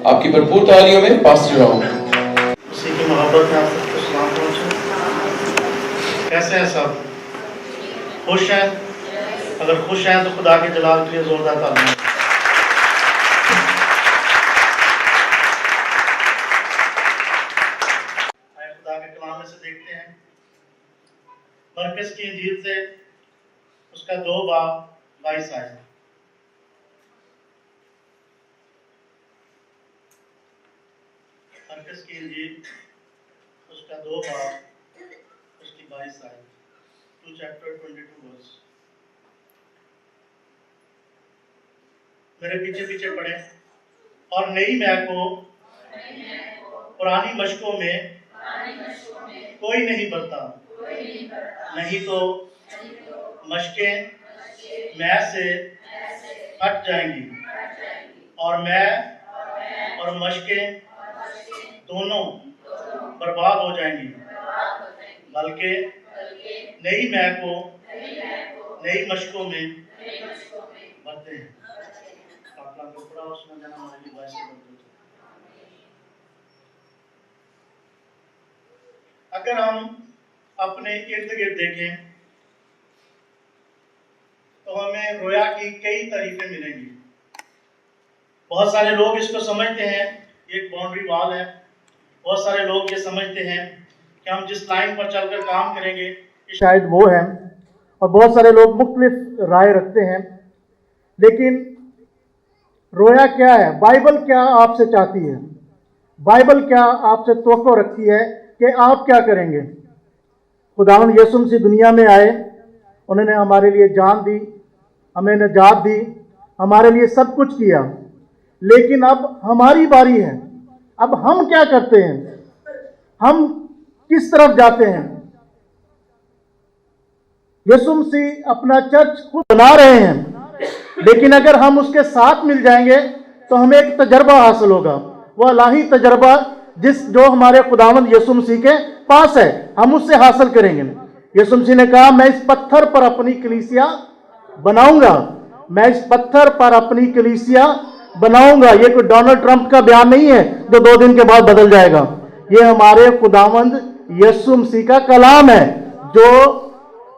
आपकी भरपूर तालियों में पास्टर राहुल। उसी की मोहब्बत में आप सबको सलाम पहुंचे। कैसे हैं सब? खुश हैं? अगर खुश हैं तो खुदा के जलाल के लिए जोरदार तालियां। खुदा के कलाम में से देखते हैं मरकस की इंजील से उसका 2 बाब 22 आयत। मरकस की इंजील उसका 2 बाब उसकी 22 आयत। 2 chapter 22 verse। मेरे पीछे पीछे पढ़े। और नई मैं को पुरानी मशकों में कोई नहीं बरता, नहीं तो मशकें मैं से हट जाएंगी और मैं और मशकें दोनों बर्बाद हो जाएंगी, बल्कि नई मैं को नई मशकों में भरते हैं। अगर हम अपने इर्द गिर्द देखें तो हमें रोया की कई तारीफें मिलेंगी। बहुत सारे लोग इसको समझते हैं ये एक बाउंड्री वॉल है। बहुत सारे लोग ये समझते हैं कि हम जिस लाइन पर चलकर काम करेंगे शायद वो है, और बहुत सारे लोग मुख्तलिफ राय रखते हैं। लेकिन रोया क्या है? बाइबल क्या आपसे चाहती है? बाइबल क्या आपसे तवक्को रखती है कि आप क्या करेंगे? खुदावंद यीशु मसीह दुनिया में आए, उन्होंने हमारे लिए जान दी, हमें निजात दी, हमारे लिए सब कुछ किया। लेकिन अब हमारी बारी है। अब हम क्या करते हैं? हम किस तरफ जाते हैं? यीशु मसीह अपना चर्च खुद बना रहे हैं, लेकिन अगर हम उसके साथ मिल जाएंगे तो हमें एक तजर्बा हासिल होगा, वह इलाही तजर्बा जो हमारे खुदावंद यीशु मसीह के पास है, हम उससे हासिल करेंगे। यीशु मसीह ने कहा, मैं इस पत्थर पर अपनी कलीसिया बनाऊंगा, मैं इस पत्थर पर अपनी कलीसिया बनाऊंगा। ये कोई डोनाल्ड ट्रंप का बयान नहीं है जो 2 दिन के बाद बदल जाएगा। ये हमारे खुदावंद यीशु मसीह का कलाम है जो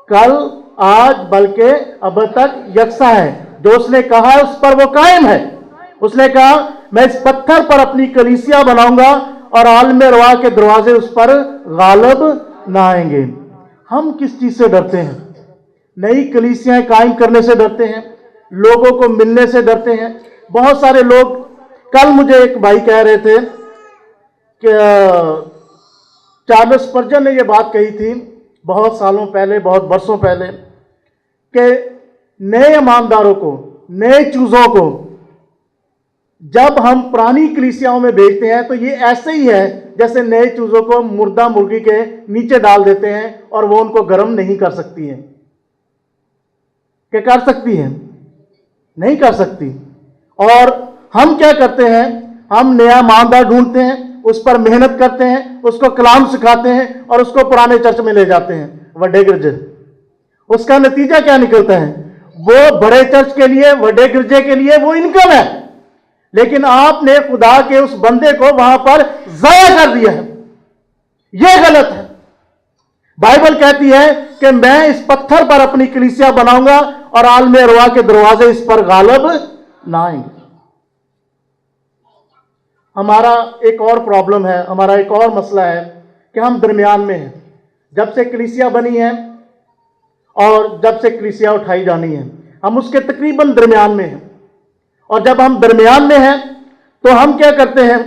कल आज बल्कि अब तक यकसा है। जो उसने कहा है उस पर वो कायम है। उसने कहा, मैं इस पत्थर पर अपनी कलीसिया बनाऊंगा और आलम रवा के दरवाजे उस पर गालिब ना आएंगे। हम किस चीज से डरते हैं? नई कलीसियाएं कायम करने से डरते हैं, लोगों को मिलने से डरते हैं। बहुत सारे लोग, कल मुझे एक भाई कह रहे थे कि चार्ल्स स्पर्जन ने यह बात कही थी बहुत सालों पहले, बहुत वर्षों पहले, कि नए ईमानदारों को, नए चूजों को जब हम पुरानी कलीसियाओं में भेजते हैं तो ये ऐसे ही है जैसे नए चूजों को मुर्दा मुर्गी के नीचे डाल देते हैं और वो उनको गर्म नहीं कर सकती है। क्या कर सकती है? नहीं कर सकती। और हम क्या करते हैं? हम नया ईमानदार ढूंढते हैं, उस पर मेहनत करते हैं, उसको कलाम सिखाते हैं और उसको पुराने चर्च में ले जाते हैं, बड़े गिरजे। उसका नतीजा क्या निकलता है? वो बड़े चर्च के लिए, बड़े गिरजे के लिए वो इनकम है, लेकिन आपने खुदा के उस बंदे को वहां पर जाया कर दिया है। यह गलत है। बाइबल कहती है कि मैं इस पत्थर पर अपनी कलीसिया बनाऊंगा और आलम अरवा के दरवाजे इस पर गालिब ना आएंगे। हमारा एक और प्रॉब्लम है, हमारा एक और मसला है कि हम दरमियान में हैं। जब से कलीसिया बनी है और जब से कलीसिया उठाई जानी है, हम उसके तकरीबन दरमियान में हैं। और जब हम दरमियान में हैं तो हम क्या करते हैं?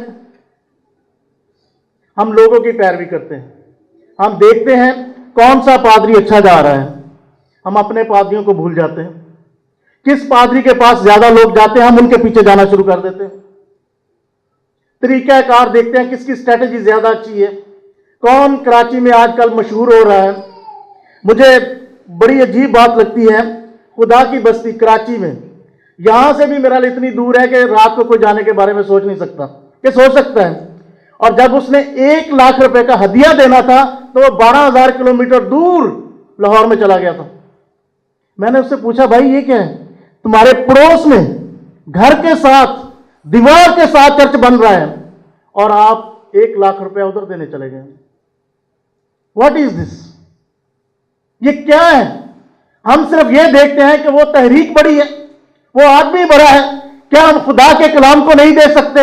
हम लोगों की पैरवी करते हैं। हम देखते हैं कौन सा पादरी अच्छा जा रहा है, हम अपने पादरियों को भूल जाते हैं। किस पादरी के पास ज्यादा लोग जाते हैं, हम उनके पीछे जाना शुरू कर देते हैं। तरीकाकार देखते हैं किसकी स्ट्रेटेजी ज्यादा अच्छी है, कौन कराची में आजकल मशहूर हो रहा है। मुझे बड़ी अजीब बात लगती है, खुदा की बस्ती कराची में, यहां से भी मेरा इतनी दूर है कि रात को कोई जाने के बारे में सोच नहीं सकता कि सोच सकता है। और जब उसने 1 लाख रुपए का हदिया देना था तो वो 12,000 किलोमीटर दूर लाहौर में चला गया था। मैंने उससे पूछा, भाई ये क्या है? तुम्हारे पड़ोस में घर के साथ दीवार के साथ चर्च बन रहा है और आप 1 लाख रुपया उधर देने चले गए। What is this? ये क्या है? हम सिर्फ ये देखते हैं कि वो तहरीक बड़ी है, वो आदमी बड़ा है, क्या हम खुदा के कलाम को नहीं दे सकते?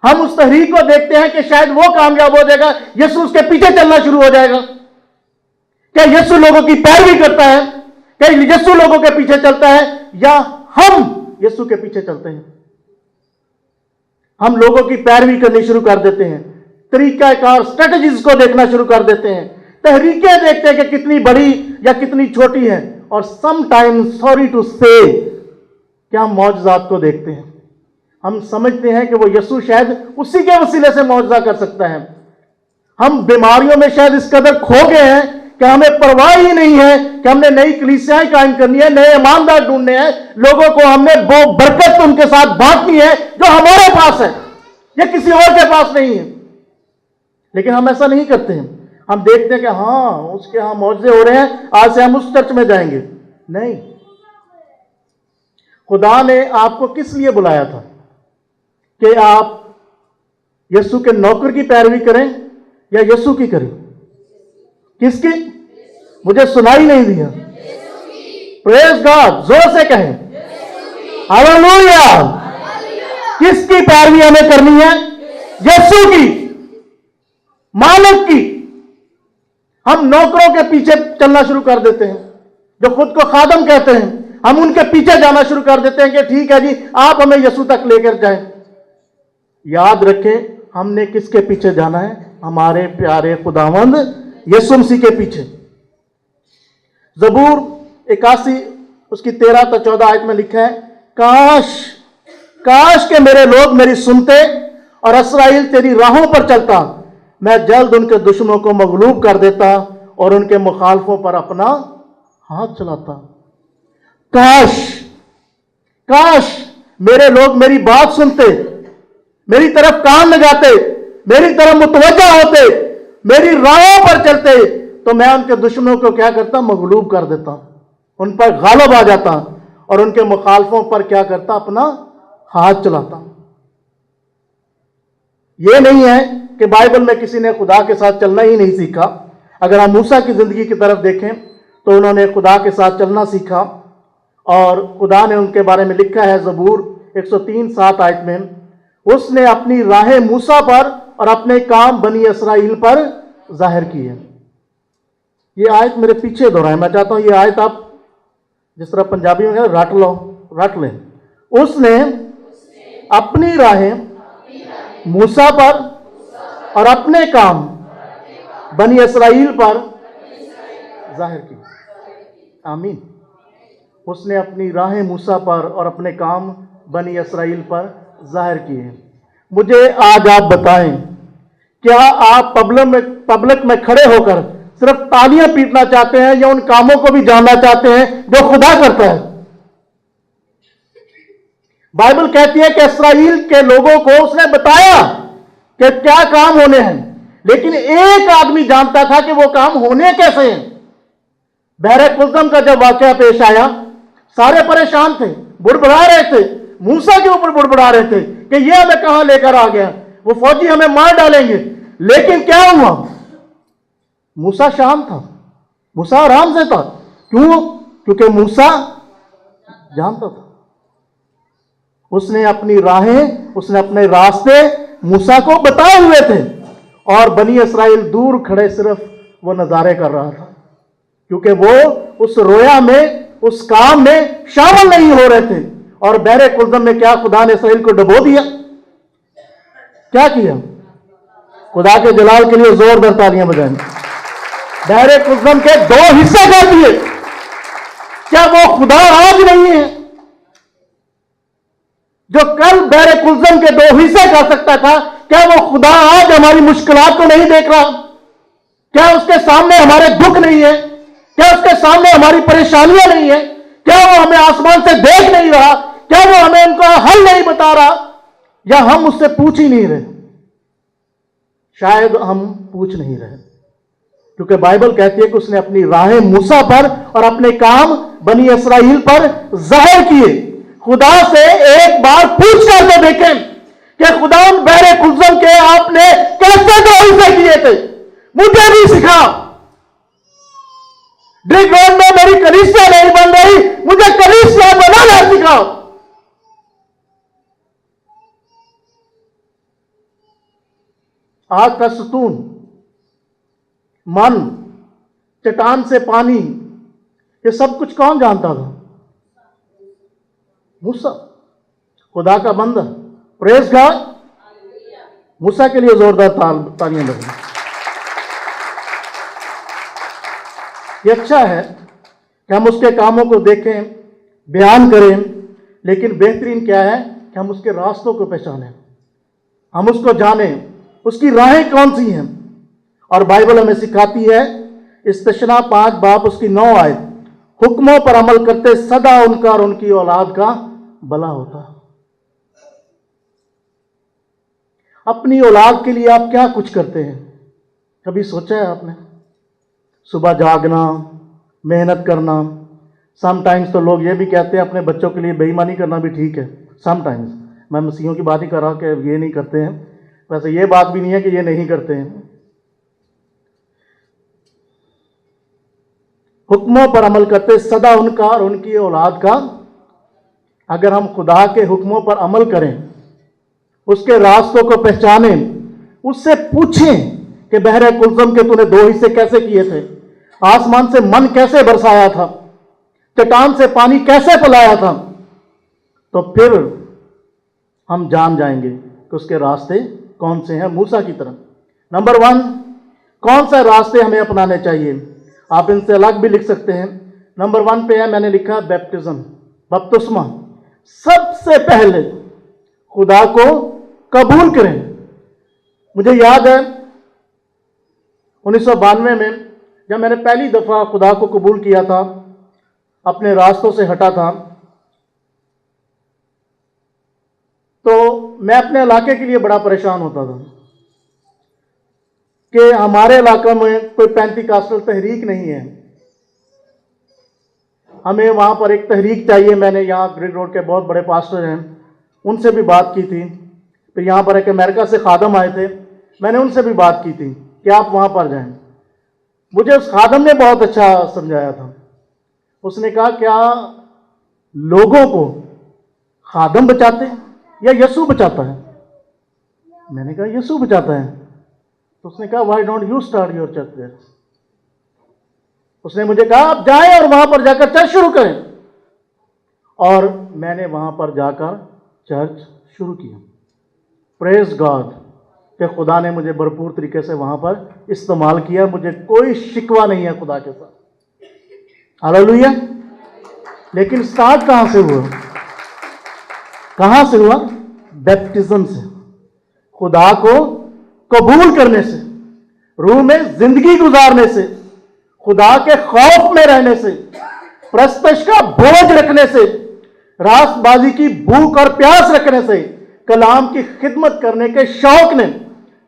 हम उस तहरीक को देखते हैं कि शायद वो कामयाब हो जाएगा, यीशु उसके पीछे चलना शुरू हो जाएगा। क्या यीशु लोगों की पैरवी करता है? क्या यीशु लोगों के पीछे चलता है, या हम यीशु के पीछे चलते हैं? हम लोगों की पैरवी करनी शुरू कर देते हैं, तरीकाकार स्ट्रेटजीज को देखना शुरू कर देते हैं, तहरीकें देखते हैं कि कितनी बड़ी या कितनी छोटी है, और समटाइम्स सॉरी टू से क्या हम मौजज़ात को देखते हैं। हम समझते हैं कि वो यीशु शायद उसी के वसीले से मौजज़ा कर सकता है। हम बीमारियों में शायद इस कदर खो गए हैं कि हमें परवाह ही नहीं है कि हमने नई कलीसियाएं कायम करनी है, नए ईमानदार ढूंढने हैं, लोगों को हमने वो बरकत उनके साथ बांटनी है जो हमारे पास है या किसी और के पास नहीं है। लेकिन हम ऐसा नहीं करते हैं। हम देखते हैं कि हाँ उसके यहां मौजज़े हो रहे हैं, आज से हम उस चर्च में जाएंगे। नहीं, खुदा ने आपको किस लिए बुलाया था? कि आप यीशु के नौकर की पैरवी करें या यीशु की करें? किसकी? मुझे सुनाई नहीं दिया। प्रेज गॉड, जोर से कहें हालेलुया। किसकी पैरवी हमें करनी है? यीशु की, मालिक की। हम नौकरों के पीछे चलना शुरू कर देते हैं जो खुद को खादम कहते हैं। हम उनके पीछे जाना शुरू कर देते हैं कि ठीक है जी, आप हमें यीशु तक लेकर जाएं। याद रखें, हमने किसके पीछे जाना है? हमारे प्यारे खुदावंद यीशु मसीह के पीछे। ज़बूर 81 उसकी 13 से 14 आयत में लिखा है, काश काश के मेरे लोग मेरी सुनते और इस्राएल तेरी राहों पर चलता, मैं जल्द उनके दुश्मनों को मगलूब कर देता और उनके मुखालफों पर अपना हाथ चलाता। काश काश मेरे लोग मेरी बात सुनते, मेरी तरफ कान लगाते, मेरी तरफ मुतवज्जा होते, मेरी राहों पर चलते, तो मैं उनके दुश्मनों को क्या करता? मगलूब कर देता, उन पर गालिब आ जाता और उनके मुखालफों पर क्या करता? अपना हाथ चलाता। यह नहीं है कि बाइबल में किसी ने खुदा के साथ चलना ही नहीं सीखा। अगर हम मूसा की जिंदगी की तरफ देखें तो उन्होंने खुदा के साथ चलना सीखा और खुदा ने उनके बारे में लिखा है ज़बूर 103:7 आयत में, उसने अपनी राहें मूसा पर और अपने काम बनी इस्राएल पर जाहिर की है। ये आयत मेरे पीछे दोहराए, मैं चाहता हूं ये आयत आप जिस तरह पंजाबी में रट लो, रट लें। उसने अपनी राहें मूसा पर और अपने काम बनी इस्राएल पर जाहिर की। आमीन। उसने अपनी राहें मूसा पर और अपने काम बनी इस्राएल पर जाहिर किए। मुझे आज आप बताएं, क्या आप पब्लिक में खड़े होकर सिर्फ तालियां पीटना चाहते हैं या उन कामों को भी जानना चाहते हैं जो खुदा करता है? बाइबल कहती है कि इस्राएल के लोगों को उसने बताया कि क्या काम होने हैं, लेकिन एक आदमी जानता था कि वो काम होने कैसे हैं। बहरे कुलतम का जब वाकया पेश आया, सारे परेशान थे, बुड़बुड़ा रहे थे, मूसा के ऊपर बुड़बुड़ा रहे थे कि ये हमें कहां लेकर आ गया, वो फौजी हमें मार डालेंगे। लेकिन क्या हुआ? मूसा शांत था, मूसा आराम से था। क्यों? क्योंकि मूसा जानता था। उसने अपनी राहें, उसने अपने रास्ते मूसा को बताए हुए थे और बनी इस्राएल दूर खड़े सिर्फ वो नजारे कर रहा था, क्योंकि वो उस रोया में, उस काम में शामिल नहीं हो रहे थे। और बहरे कुलदम में क्या खुदा ने इस्राएल को डुबो दिया? क्या किया? खुदा के जलाल के लिए जोरदार तालियां बजाएं। बहरे कुलदम के 2 हिस्से कर दिए। क्या वो खुदा आज नहीं है जो कल बहरे कुलदम के 2 हिस्से कर सकता था? क्या वो खुदा आज हमारी मुश्किलात को नहीं देख रहा? क्या उसके सामने हमारे दुख नहीं है? क्या उसके सामने हमारी परेशानियां नहीं है? क्या वो हमें आसमान से देख नहीं रहा? क्या वो हमें उनका हल नहीं बता रहा? या हम उससे पूछ ही नहीं रहे? शायद हम पूछ नहीं रहे, क्योंकि बाइबल कहती है कि उसने अपनी राहें मूसा पर और अपने काम बनी इस्राएल पर जाहिर किए। खुदा से एक बार पूछ कर तो देखें कि खुदा बहरे कुल्सम के आपने कैसे से किए थे, मुझे भी सिखा। ड्रिग रोड में मेरी कलीसिया नहीं बन रही, मुझे कलीसिया बनाना सिखाओ। आग का सुतून, मन, चट्टान से पानी, ये सब कुछ कौन जानता था? मूसा, खुदा का बंदा। Praise God. मूसा के लिए जोरदार तालियां बजाएं। ये अच्छा है कि हम उसके कामों को देखें, बयान करें, लेकिन बेहतरीन क्या है कि हम उसके रास्तों को पहचानें, हम उसको जानें, उसकी राहें कौन सी हैं। और बाइबल हमें सिखाती है, इस्तिशना 5 बाब उसकी 9 आयत, हुक्मों पर अमल करते सदा उनका और उनकी औलाद का भला होता। अपनी औलाद के लिए आप क्या कुछ करते हैं? कभी सोचा है आपने? सुबह जागना, मेहनत करना। समटाइम्स तो लोग ये भी कहते हैं अपने बच्चों के लिए बेईमानी करना भी ठीक है। समटाइम्स, मैं मसीहों की बात नहीं कर रहा कि ये नहीं करते हैं, वैसे ये बात भी नहीं है कि ये नहीं करते हैं। हुक्मों पर अमल करते सदा उनका और उनकी औलाद का। अगर हम खुदा के हुक्मों पर अमल करें, उसके रास्तों को पहचानें, उससे पूछें कि बहरे कुल्सम के तूने 2 हिस्से कैसे किए थे, आसमान से मन कैसे बरसाया था, चट्टान से पानी कैसे पिलाया था, तो फिर हम जान जाएंगे कि उसके रास्ते कौन से हैं। मूसा की तरह। नंबर 1, कौन सा रास्ते हमें अपनाने चाहिए? आप इनसे अलग भी लिख सकते हैं। नंबर 1 पे है, मैंने लिखा बैप्टिज्म, बपतिस्मा। सबसे पहले खुदा को कबूल करें। मुझे याद है 1992 में जब मैंने पहली दफा खुदा को कबूल किया था, अपने रास्तों से हटा था, तो मैं अपने इलाके के लिए बड़ा परेशान होता था कि हमारे इलाके में कोई पेंटिकॉस्टल तहरीक नहीं है, हमें वहाँ पर एक तहरीक चाहिए। मैंने यहाँ ग्रिड रोड के बहुत बड़े पास्टर हैं, उनसे भी बात की थी। फिर यहाँ पर एक अमेरिका से खादम आए थे, मैंने उनसे भी बात की थी कि आप वहाँ पर जाएं। मुझे उस खादम ने बहुत अच्छा समझाया था। उसने कहा, क्या लोगों को खादम बचाते हैं या यीशु बचाता है? मैंने कहा यीशु बचाता है। तो उसने कहा, why don't you start your church there? उसने मुझे कहा आप जाएं और वहां पर जाकर चर्च शुरू करें। और मैंने वहां पर जाकर चर्च शुरू किया। प्रेज गॉड कि खुदा ने मुझे भरपूर तरीके से वहां पर इस्तेमाल किया। मुझे कोई शिकवा नहीं है खुदा के साथ। हालेलुया। लेकिन स्टार्ट कहां से हुआ? कहां से हुआ? बैप्टिज्म से, खुदा को कबूल करने से, रूह में जिंदगी गुजारने से, खुदा के खौफ में रहने से, प्रस्तश का बोझ रखने से, रास्तबाजी की भूख और प्यास रखने से, कलाम की खिदमत करने के शौक ने,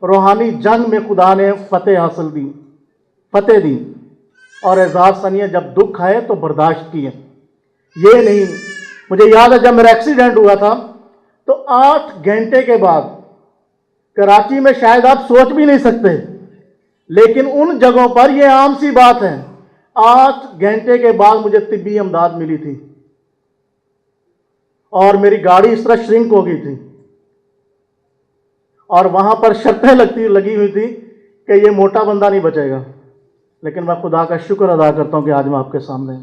रूहानी जंग में खुदा ने फतेह हासिल दी, फतेह दी। और एजाज सनिया जब दुख आए तो बर्दाश्त किए। ये नहीं, मुझे याद है जब मेरा एक्सीडेंट हुआ था तो 8 घंटे के बाद, कराची में शायद आप सोच भी नहीं सकते, लेकिन उन जगहों पर यह आम सी बात है, 8 घंटे के बाद मुझे तिब्बी इमदाद मिली थी और मेरी गाड़ी इस तरह श्रिंक हो गई थी और वहां पर शर्तें लगी हुई थी कि ये मोटा बंदा नहीं बचेगा। लेकिन मैं खुदा का शुक्र अदा करता हूं कि आज मैं आपके सामने।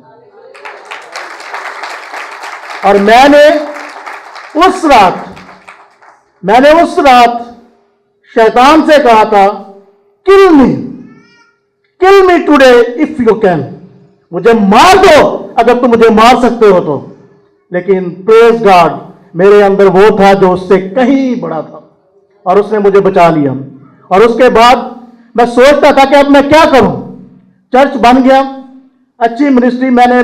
और मैंने उस रात शैतान से कहा था, kill me today if you can, मुझे मार दो अगर तुम मुझे मार सकते हो तो। लेकिन प्रेज गॉड, मेरे अंदर वो था जो उससे कहीं बड़ा था और उसने मुझे बचा लिया। और उसके बाद मैं सोचता था कि अब मैं क्या करूं। चर्च बन गया, अच्छी मिनिस्ट्री। मैंने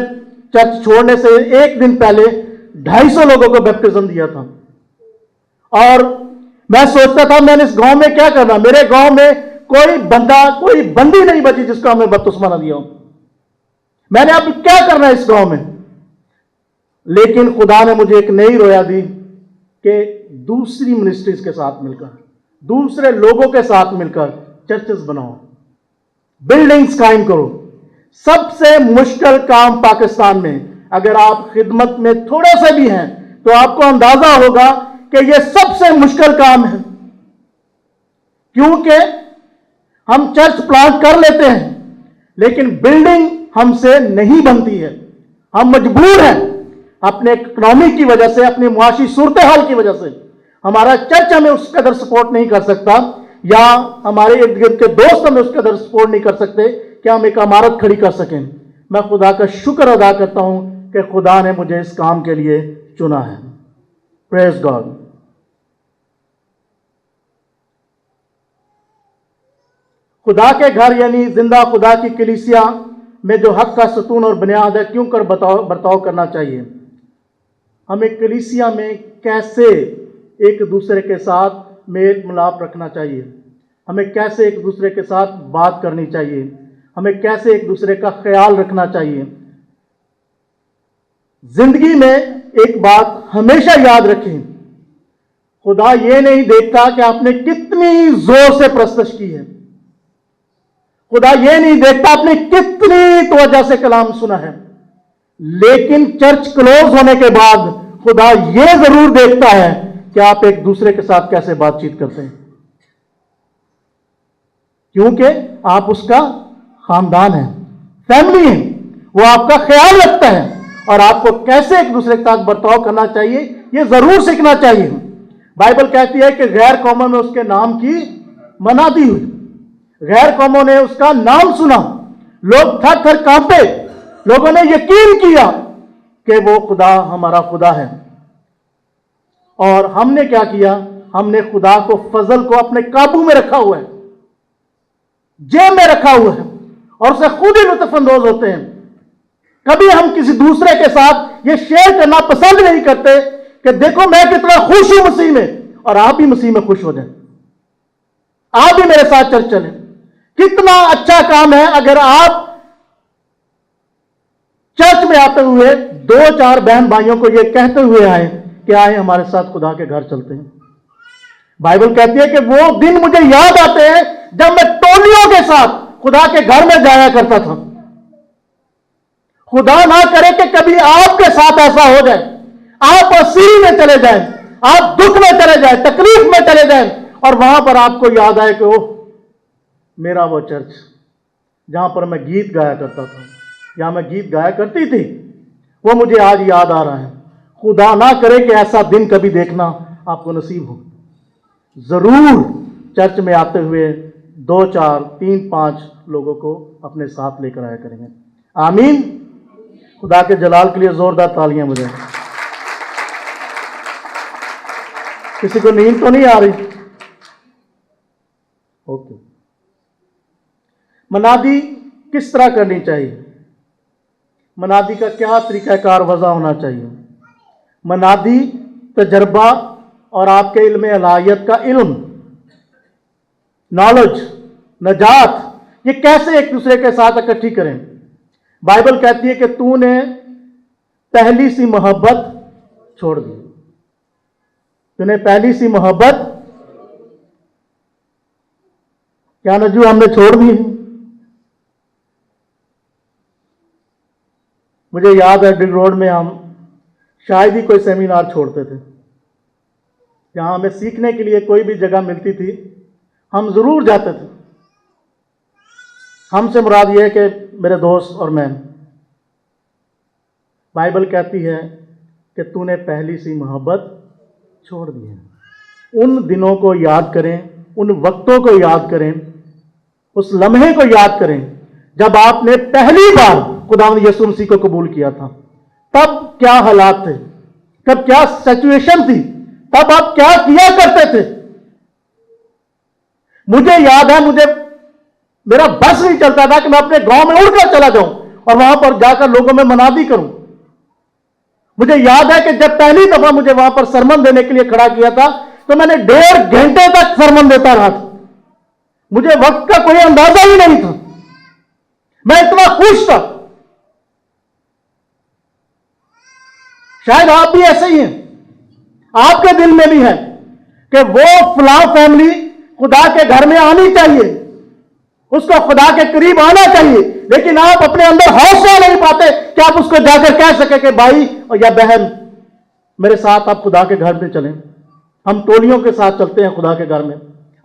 चर्च छोड़ने से 1 दिन पहले 250 लोगों को बैप्टिज्म दिया था। और मैं सोचता था मैंने इस गांव में क्या करना, मेरे गांव में कोई बंदी नहीं बची जिसको हमने बपतिस्मा न दिया हो। मैंने अब क्या करना है इस गांव में। लेकिन खुदा ने मुझे एक नई रोया दी कि दूसरी मिनिस्ट्रीज के साथ मिलकर, दूसरे लोगों के साथ मिलकर चर्चेस बनाओ, बिल्डिंग्स कायम करो। सबसे मुश्किल काम पाकिस्तान में, अगर आप खिदमत में थोड़े से भी हैं तो आपको अंदाजा होगा कि यह सबसे मुश्किल काम है, क्योंकि हम चर्च प्लांट कर लेते हैं लेकिन बिल्डिंग हमसे नहीं बनती है। हम मजबूर हैं अपने इकोनॉमी की वजह से, अपनी मुआशी सूरत हाल की वजह से। हमारा चर्च हमें उस कदर सपोर्ट नहीं कर सकता, या हमारे इर्द गिर्द के दोस्त हमें उस कदर सपोर्ट नहीं कर सकते कि हम एक इमारत खड़ी कर सकें। मैं खुदा का शुक्र अदा करता हूं कि खुदा ने मुझे इस काम के लिए चुना है। Praise God. खुदा के घर यानी जिंदा खुदा की कलीसिया में जो हक का सतून और बुनियाद है, क्यों कर बर्ताव करना चाहिए। हमें कलीसिया में कैसे एक दूसरे के साथ मेल मिलाप रखना चाहिए, हमें कैसे एक दूसरे के साथ बात करनी चाहिए, हमें कैसे एक दूसरे का ख्याल रखना चाहिए। जिंदगी में एक बात हमेशा याद रखें, खुदा ये नहीं देखता कि आपने कितनी जोर से प्रस्तश की है, खुदा ये नहीं देखता आपने कितनी तवज्जो से कलाम सुना है, लेकिन चर्च क्लोज होने के बाद खुदा ये जरूर देखता है कि आप एक दूसरे के साथ कैसे बातचीत करते हैं, क्योंकि आप उसका खानदान है, फैमिली है, वो आपका ख्याल रखता है और आपको कैसे एक दूसरे के साथ बर्ताव करना चाहिए ये जरूर सीखना चाहिए। बाइबल कहती है कि गैर कौमों में उसके नाम की मनादी हुई, गैर कौमों ने उसका नाम सुना, लोग थर थर कांपे, लोगों ने यकीन किया कि वो खुदा हमारा खुदा है। और हमने क्या किया, हमने खुदा को, फजल को अपने काबू में रखा हुआ है, जेब में रखा हुआ है और उसे खुद ही लुत्फअंदोज होते हैं। कभी हम किसी दूसरे के साथ ये शेयर करना पसंद नहीं करते कि देखो मैं कितना खुश हूं मसीह में, और आप भी मसीह में खुश हो जाए, आप भी मेरे साथ चर्च चलें। कितना अच्छा काम है अगर आप चर्च में आते हुए दो चार बहन भाइयों को यह कहते हुए आए कि आए हमारे साथ खुदा के घर चलते हैं। बाइबल कहती है कि वो दिन मुझे याद आते हैं जब मैं टोलियों के साथ खुदा के घर में जाया करता था। खुदा ना करे कि कभी आपके साथ ऐसा हो जाए, आप असीरी में चले जाएं, आप दुख में चले जाएं, तकलीफ में चले जाएं, और वहां पर आपको याद आए कि ओह मेरा वो चर्च जहां पर मैं गीत गाया करता था, या मैं गीत गाया करती थी, वो मुझे आज याद आ रहा है। खुदा ना करे कि ऐसा दिन कभी देखना आपको नसीब हो। जरूर चर्च में आते हुए 2 4 3 5 लोगों को अपने साथ लेकर आया करेंगे। आमीन। खुदा के जलाल के लिए जोरदार तालियां बजाएं। किसी को नींद तो नहीं आ रही? ओके। मनादी किस तरह करनी चाहिए, मनादी का क्या तरीकाकार वज़ा होना चाहिए। मनादी तजर्बा और आपके इल्म इलाहियत का इल्म, नॉलेज, नजात, ये कैसे एक दूसरे के साथ इकट्ठी करें। बाइबल कहती है कि तूने पहली सी मोहब्बत छोड़ दी, तूने पहली सी मोहब्बत, क्या नजू हमने छोड़ दी? मुझे याद है डिग रोड में हम शायद ही कोई सेमिनार छोड़ते थे, जहां हमें सीखने के लिए कोई भी जगह मिलती थी हम जरूर जाते थे। हमसे मुराद यह है कि मेरे दोस्त और मैं। बाइबल कहती है कि तूने पहली सी मोहब्बत छोड़ दी है। उन दिनों को याद करें, उन वक्तों को याद करें, उस लम्हे को याद करें जब आपने पहली बार खुदावंद यीशु मसीह को कबूल किया था। तब क्या हालात थे, तब क्या सिचुएशन थी, तब आप क्या किया करते थे। मुझे याद है, मेरा बस नहीं चलता था कि मैं अपने गांव में उड़कर चला जाऊं और वहां पर जाकर लोगों में मनादी करूं। मुझे याद है कि जब पहली दफा मुझे वहां पर सरमन देने के लिए खड़ा किया था तो मैंने 1.5 घंटे तक सरमन देता रहा था। मुझे वक्त का कोई अंदाजा ही नहीं था, मैं इतना खुश था। शायद आप भी ऐसे ही हैं, आपके दिल में भी है कि वो फलां फैमिली खुदा के घर में आनी चाहिए, उसको खुदा के करीब आना चाहिए, लेकिन आप अपने अंदर हौसला नहीं पाते कि आप उसको जाकर कह सके कि भाई और या बहन मेरे साथ आप खुदा के घर में चलें। हम टोलियों के साथ चलते हैं खुदा के घर में,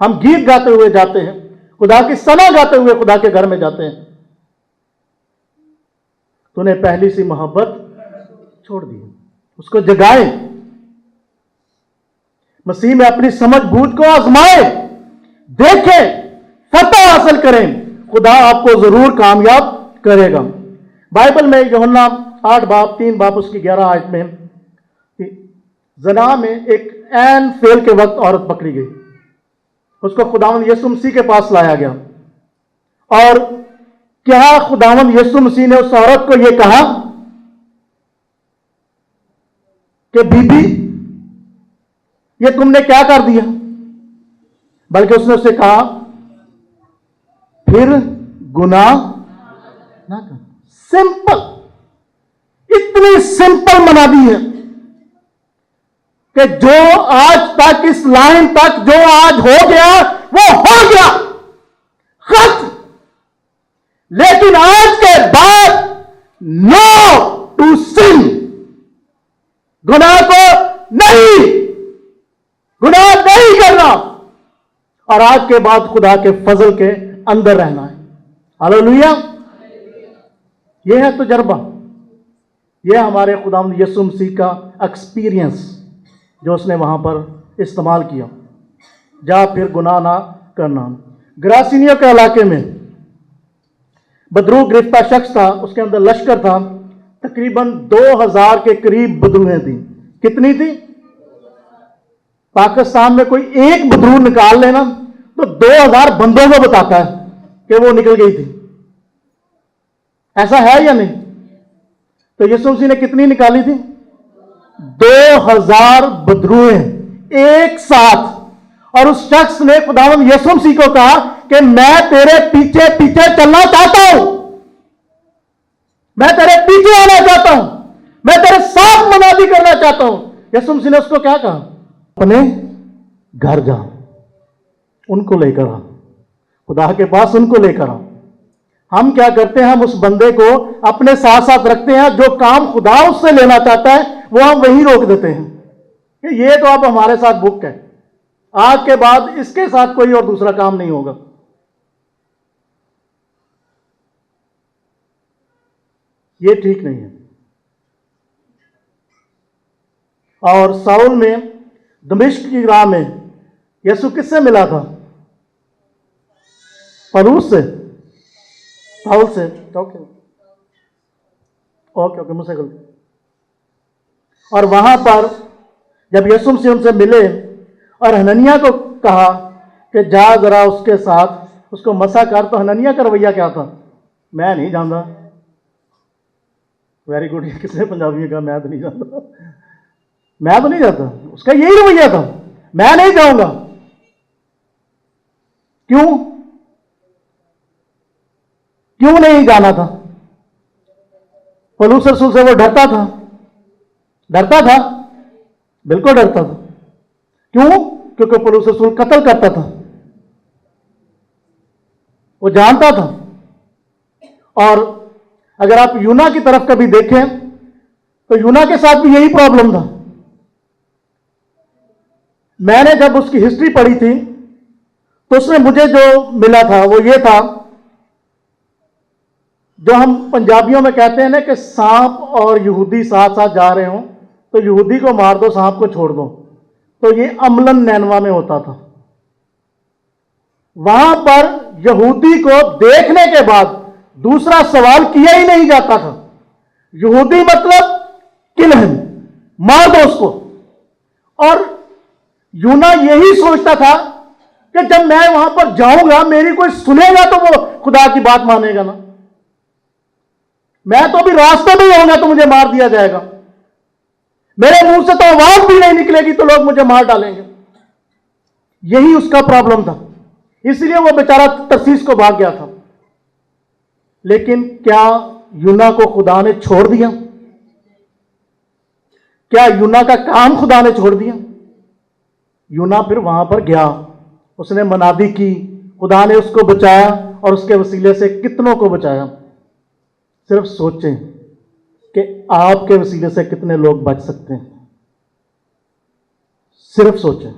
हम गीत गाते हुए जाते हैं, खुदा की सना गाते हुए खुदा के घर में जाते हैं। तूने पहली सी मोहब्बत छोड़ दी, उसको जगाए, मसीह में अपनी समझ बूझ को आजमाए, देखें, फतह हासिल करें, खुदा आपको जरूर कामयाब करेगा। बाइबल में यूहन्ना 8 बाब 3 बाब उसकी 11 आयत में जना में एक ऐन फेल के वक्त औरत पकड़ी गई, उसको खुदावंद यीशु मसीह के पास लाया गया। और क्या खुदावंद यीशु मसीह ने उस औरत को यह कहा कि बीबी ये तुमने क्या कर दिया, बल्कि उसने उससे कहा फिर गुनाह ना कर। सिंपल, इतनी सिंपल मना दी है कि जो आज तक इस लाइन तक जो आज हो गया वो हो गया, खत्म। लेकिन आज के बाद नो टू सिन, गुनाह को नहीं, गुनाह नहीं करना, और आज के बाद खुदा के फजल के अंदर रहना है। हालेलुया। यह है तजर्बा, यह हमारे खुदावंद यीशु मसीह का एक्सपीरियंस जो उसने वहां पर इस्तेमाल किया। जा फिर गुनाह ना करना। ग्रासिनियों के इलाके में बदरू गिरफ्तार शख्स था, उसके अंदर लश्कर था, तकरीबन 2000 के करीब बदरूएं थी। कितनी थी? पाकिस्तान में कोई एक बदरू निकाल लेना तो 2000 बंदों को बताता है कि वो निकल गई थी। ऐसा है या नहीं? तो यीशु मसीह ने कितनी निकाली थी? 2000 बदरूएं एक साथ। और उस शख्स ने खुदावंद यीशु मसीह को कहा कि मैं तेरे पीछे पीछे चलना चाहता हूं, मैं तेरे पीछे आना चाहता हूं, मैं तेरे साथ मुनादी करना चाहता हूं। यीशु मसीह ने उसको क्या कहा? अपने घर जा, उनको लेकर आ, खुदा के पास उनको लेकर आ। हम क्या करते हैं? हम उस बंदे को अपने साथ साथ रखते हैं, जो काम खुदा उससे लेना चाहता है वो हम वहीं रोक देते हैं कि ये तो अब हमारे साथ बुक है, आज के बाद इसके साथ कोई और दूसरा काम नहीं होगा। ये ठीक नहीं है। और साउल में दमिश्क की राह में यीशु किससे मिला था? पलूस से, साउल से। ओके ओके ओके, मुझसे गलती। और वहां पर जब यीशु मसीह उनसे मिले और हननिया को कहा कि जा जरा उसके साथ उसको मसा कर, तो हननिया का रवैया क्या था? मैं नहीं जानता। वेरी गुड, किसने पंजाबी में कहा मैं तो नहीं जानता, मैं तो नहीं जाता। उसका यही रवैया था, मैं नहीं जाऊंगा। क्यों? क्यों नहीं जाना था? पलूस रसूल से वो डरता था, डरता था, बिल्कुल डरता था। क्यों? क्योंकि पलूस रसूल कत्ल करता था, वो जानता था। और अगर आप यूना की तरफ कभी देखें तो यूना के साथ भी यही प्रॉब्लम था। मैंने जब उसकी हिस्ट्री पढ़ी थी तो उसमें मुझे जो मिला था वो ये था, जो हम पंजाबियों में कहते हैं ना कि सांप और यहूदी साथ साथ जा रहे हों तो यहूदी को मार दो, सांप को छोड़ दो। तो ये अमलन नैनवा में होता था। वहां पर यहूदी को देखने के बाद दूसरा सवाल किया ही नहीं जाता था। यहूदी मतलब किल हिम, मार दो उसको। और यूना यही सोचता था कि जब मैं वहां पर जाऊंगा मेरी कोई सुनेगा तो वो खुदा की बात मानेगा ना, मैं तो अभी रास्ते में ही होऊंगा तो मुझे मार दिया जाएगा, मेरे मुंह से तो आवाज भी नहीं निकलेगी तो लोग मुझे मार डालेंगे। यही उसका प्रॉब्लम था, इसलिए वो बेचारा तरसीस को भाग गया था। लेकिन क्या यूना को खुदा ने छोड़ दिया? क्या यूना का काम खुदा ने छोड़ दिया? यूना फिर वहां पर गया, उसने मनादी की, खुदा ने उसको बचाया और उसके वसीले से कितनों को बचाया। सिर्फ सोचें कि आपके वसीले से कितने लोग बच सकते हैं। सिर्फ सोचें।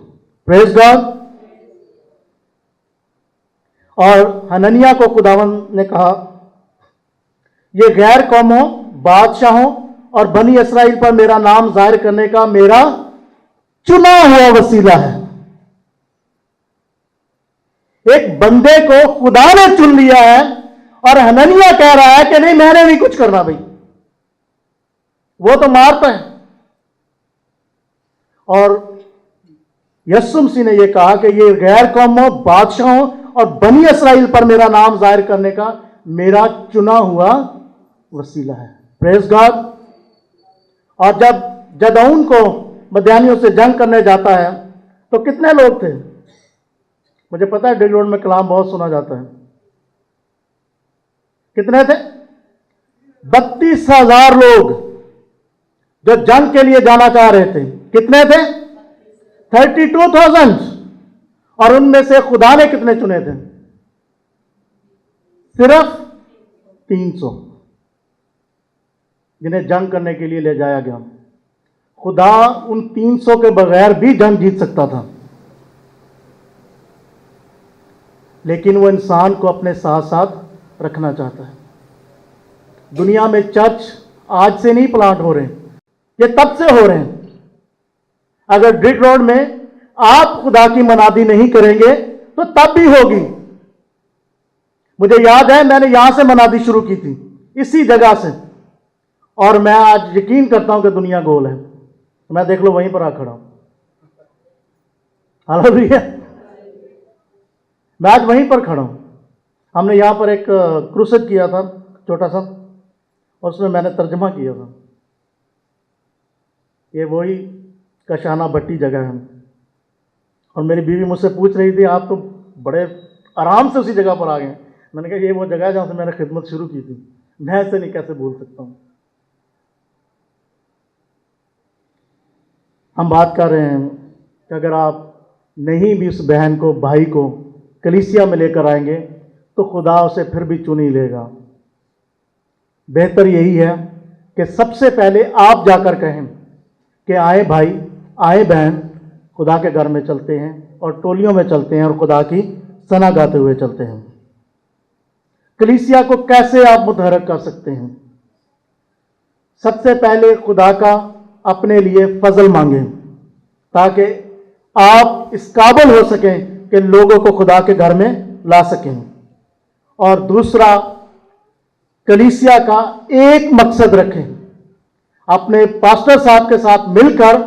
Praise God. और हननिया को खुदावंद ने कहा, यह गैर कौमों, बादशाहों और बनी इस्राएल पर मेरा नाम जाहिर करने का मेरा चुना हुआ वसीला है। एक बंदे को खुदा ने चुन लिया है और हननिया कह रहा है कि नहीं, मैंने नहीं कुछ करना भाई, वो तो मारता है। और यीशु मसीह ने यह कहा कि ये गैर कौमों, बादशाहों और बनी इस्राएल पर मेरा नाम जाहिर करने का मेरा चुना हुआ वसीला है। Praise God. और जब जदऊन को मदियानियों से जंग करने जाता है तो कितने लोग थे? मुझे पता है डिल रोड में कलाम बहुत सुना जाता है। कितने थे? 32,000 लोग जो जंग के लिए जाना चाह रहे थे। कितने थे? 32,000। और उनमें से खुदा ने कितने चुने थे? सिर्फ 300, जिन्हें जंग करने के लिए ले जाया गया। खुदा उन 300 के बगैर भी जंग जीत सकता था, लेकिन वो इंसान को अपने साथ साथ रखना चाहता है। दुनिया में चर्च आज से नहीं प्लांट हो रहे, ये तब से हो रहे हैं। अगर ब्रिक रोड में आप खुदा की मनादी नहीं करेंगे तो तब भी होगी। मुझे याद है, मैंने यहां से मनादी शुरू की थी, इसी जगह से, और मैं आज यकीन करता हूं कि दुनिया गोल है। मैं देख लो वहीं पर आ खड़ा हूं। हालेलुया। मैं आज वहीं पर खड़ा हूं। हमने यहां पर एक क्रूसेड किया था छोटा सा, और उसमें मैंने तर्जमा किया था। ये वही कशाना भट्टी जगह है। और मेरी बीवी मुझसे पूछ रही थी, आप तो बड़े आराम से उसी जगह पर आ गए। मैंने कहा ये वो जगह है जहां से मैंने खिदमत शुरू की थी। मैं ऐसे नहीं कैसे भूल सकता हूं। हम बात कर रहे हैं कि अगर आप नहीं भी उस बहन को, भाई को कलीसिया में लेकर आएंगे तो खुदा उसे फिर भी चुन ही लेगा। बेहतर यही है कि सबसे पहले आप जाकर कहें कि आए भाई, आए बहन, खुदा के घर में चलते हैं और टोलियों में चलते हैं और खुदा की सना गाते हुए चलते हैं। कलीसिया को कैसे आप मुतहरक कर सकते हैं? सबसे पहले खुदा का अपने लिए फजल मांगें, ताकि आप इस काबिल हो सकें कि लोगों को खुदा के घर में ला सकें। और दूसरा, कलीसिया का एक मकसद रखें। अपने पास्टर साहब के साथ मिलकर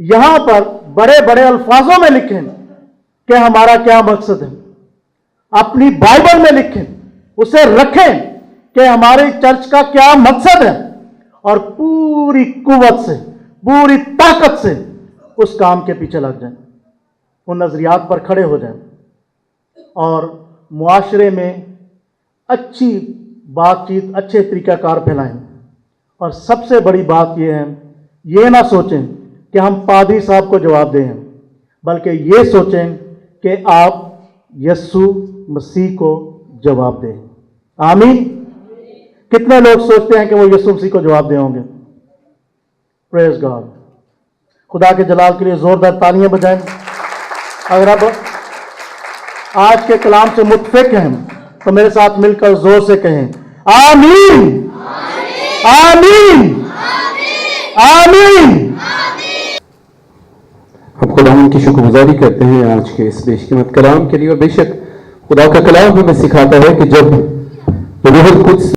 यहां पर बड़े बड़े अल्फाजों में लिखें कि हमारा क्या मकसद है। अपनी बाइबल में लिखें, उसे रखें कि हमारे चर्च का क्या मकसद है, और पूरी कुव्वत से, पूरी ताकत से उस काम के पीछे लग जाएं, उन नजरियात पर खड़े हो जाएं और मुआशरे में अच्छी बातचीत, अच्छे तरीकाकार फैलाएं। और सबसे बड़ी बात यह है, ये ना सोचें कि हम पादरी साहब को जवाब दें, बल्कि ये सोचें कि आप यीशु मसीह को जवाब दें। आमीन। कितने लोग सोचते हैं कि वो यीशु मसीह को जवाब दे होंगे? Praise God. खुदा के जलाल के लिए जोरदार तालियां बजाएं। अगर आप आज के कलाम से मुत्फिक हैं तो मेरे साथ मिलकर जोर से कहें, आमीन, आमीन, आमीन। हम खुदा की शुक्रगुजारी करते हैं आज के इस बेशकीमत कलाम के लिए। और बेशक खुदा का कलाम हमें सिखाता है कि जब रूह कुद्स